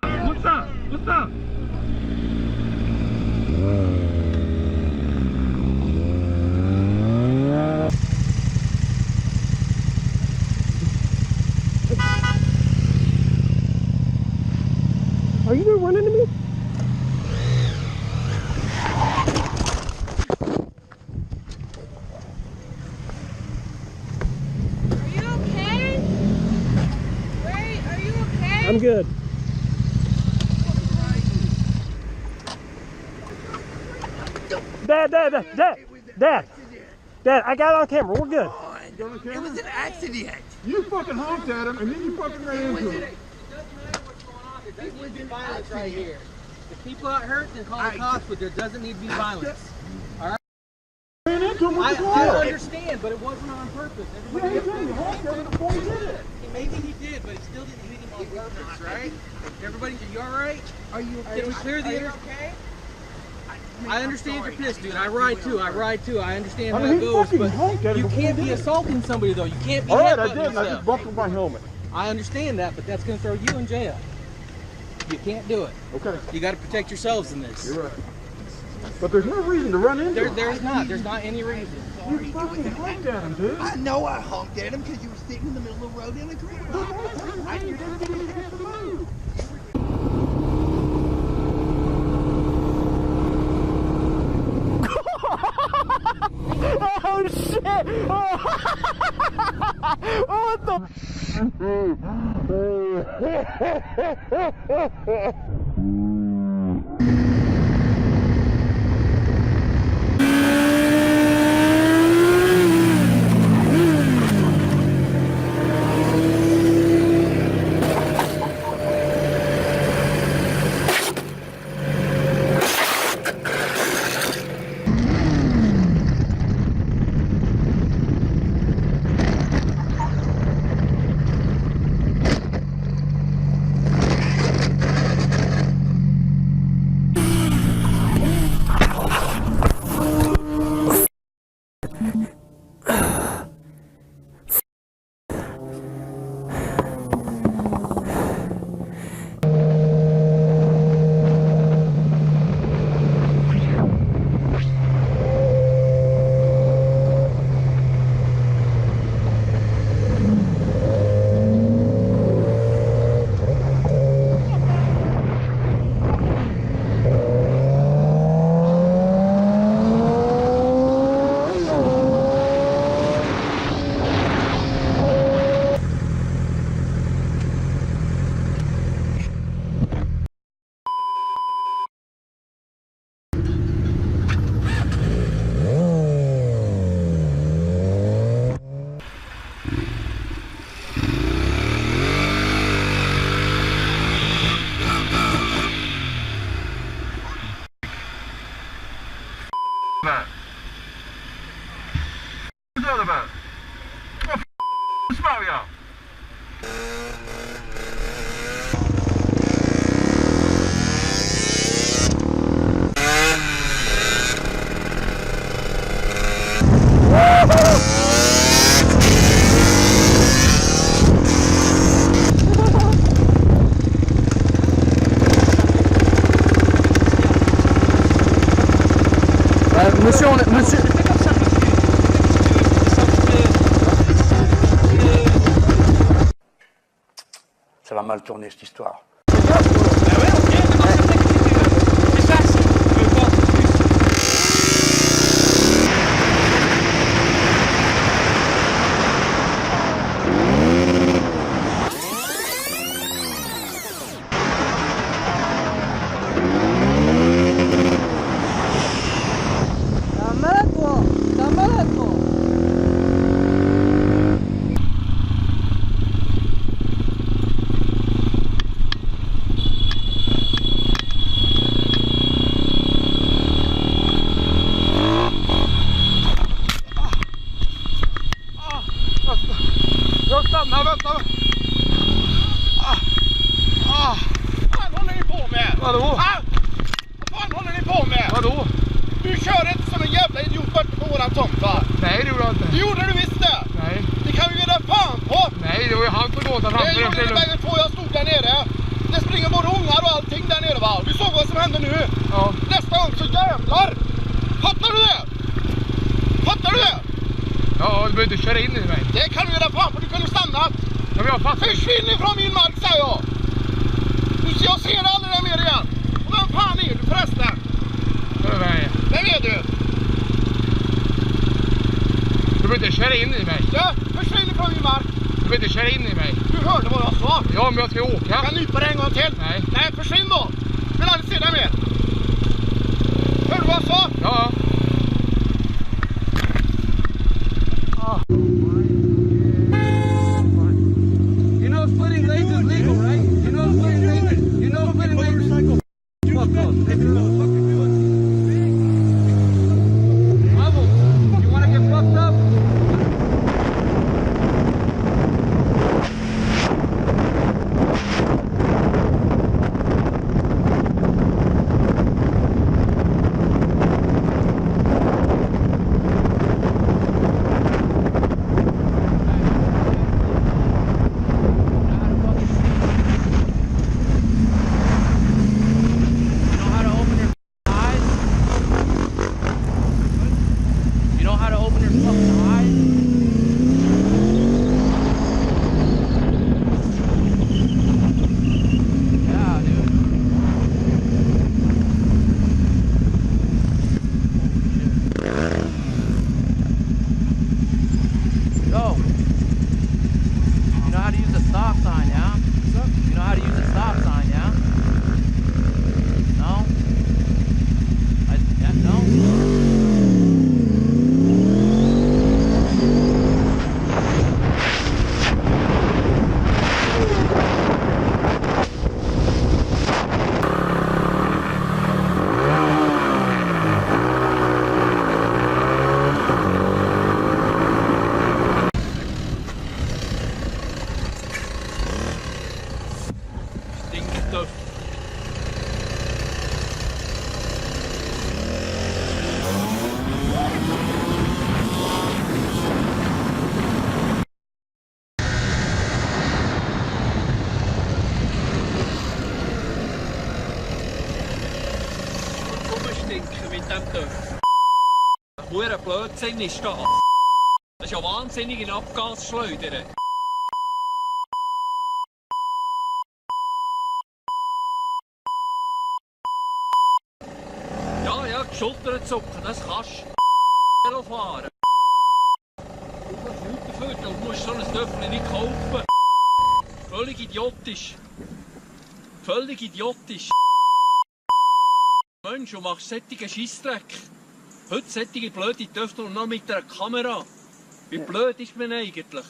What's up? What's up? Are you gonna run into me? Are you okay? Ray, are you okay? I'm good. Dad, I got it on camera. We're good. It was an accident. You fucking honked at him and then you fucking ran into him. It doesn't matter what's going on. There doesn't need to be violence right here. If people got hurt, then call the cops, but there doesn't need to be violence. All right? Ran into him with I the car. understand, but it wasn't on purpose. Everybody Yeah, he honked at him before he did it. Maybe he did, but he still didn't hit him on purpose, right? Everybody, are you all right? Can we clear the air? Okay? I understand you're pissed, dude. I ride too. I understand I how mean, it he goes, fucking but honked at him you before can't he be did it. assaulting somebody though. You can't be All right, I headbutting did. And I yourself. just bumped with my helmet. I understand that, but that's going to throw you in jail. You can't do it. Okay, You got to protect yourselves in this. you're right. But there's no reason to run into him. There's not any reason. You fucking honked at him, dude. I know I honked at him because you were sitting in the middle of the road in a green light. You didn't get a chance to move. Oh shit! Oh, what the? About? What's that about? What's wrong with y'all? Monsieur, mal tourné cette histoire. Stanna, vänta. Vad fan håller ni på med? Vadå? Vad fan håller ni på med? Vadå? Du kör inte som en jävla idiot bort på våran tomt, va? Nej, det gjorde jag inte. Det gjorde du visst det? Nej. Det kan vi ge dig fan på. Nej, det var ju han som låta framför. Det gjorde det bägge två, jag stod där nere. Det springer både ungar och allting där nere, va? Du såg vad som hände nu. Ja. Nästa gång så jävlar. Fattar du det? Fattar du det? Ja, du behöver inte köra in i mig. Det kan du göra fan, för du kunde stanna. Ja, men jag fattar. Försvinn ifrån min mark, säger jag. Jag ser aldrig där mer igen. Och vem fan är du förresten? Vem är du? Du behöver inte köra in i mig. Ja, försvinn ifrån min mark. Du behöver inte köra in i mig. Du hörde vad jag sa. Ja, men jag ska åka. Jag kan nypa dig en gång till. Nej. Nej, försvinn då. Vill aldrig se dig mer. Hörde vad jag sa? Ja. Mit dem Töpf. Hure Blödsinn ist das. Das ist ja wahnsinnig in Abgasschleudern. Ja, die Schultern zucken, das kannst du fahren. Du kannst nichts dafür, du musst so ein Töpfchen nicht kaufen. Völlig idiotisch. Völlig idiotisch. Mensch, du machst solche Scheissdreck. Heute solche blöde Töpfe und noch mit einer Kamera. Wie blöd ist man eigentlich?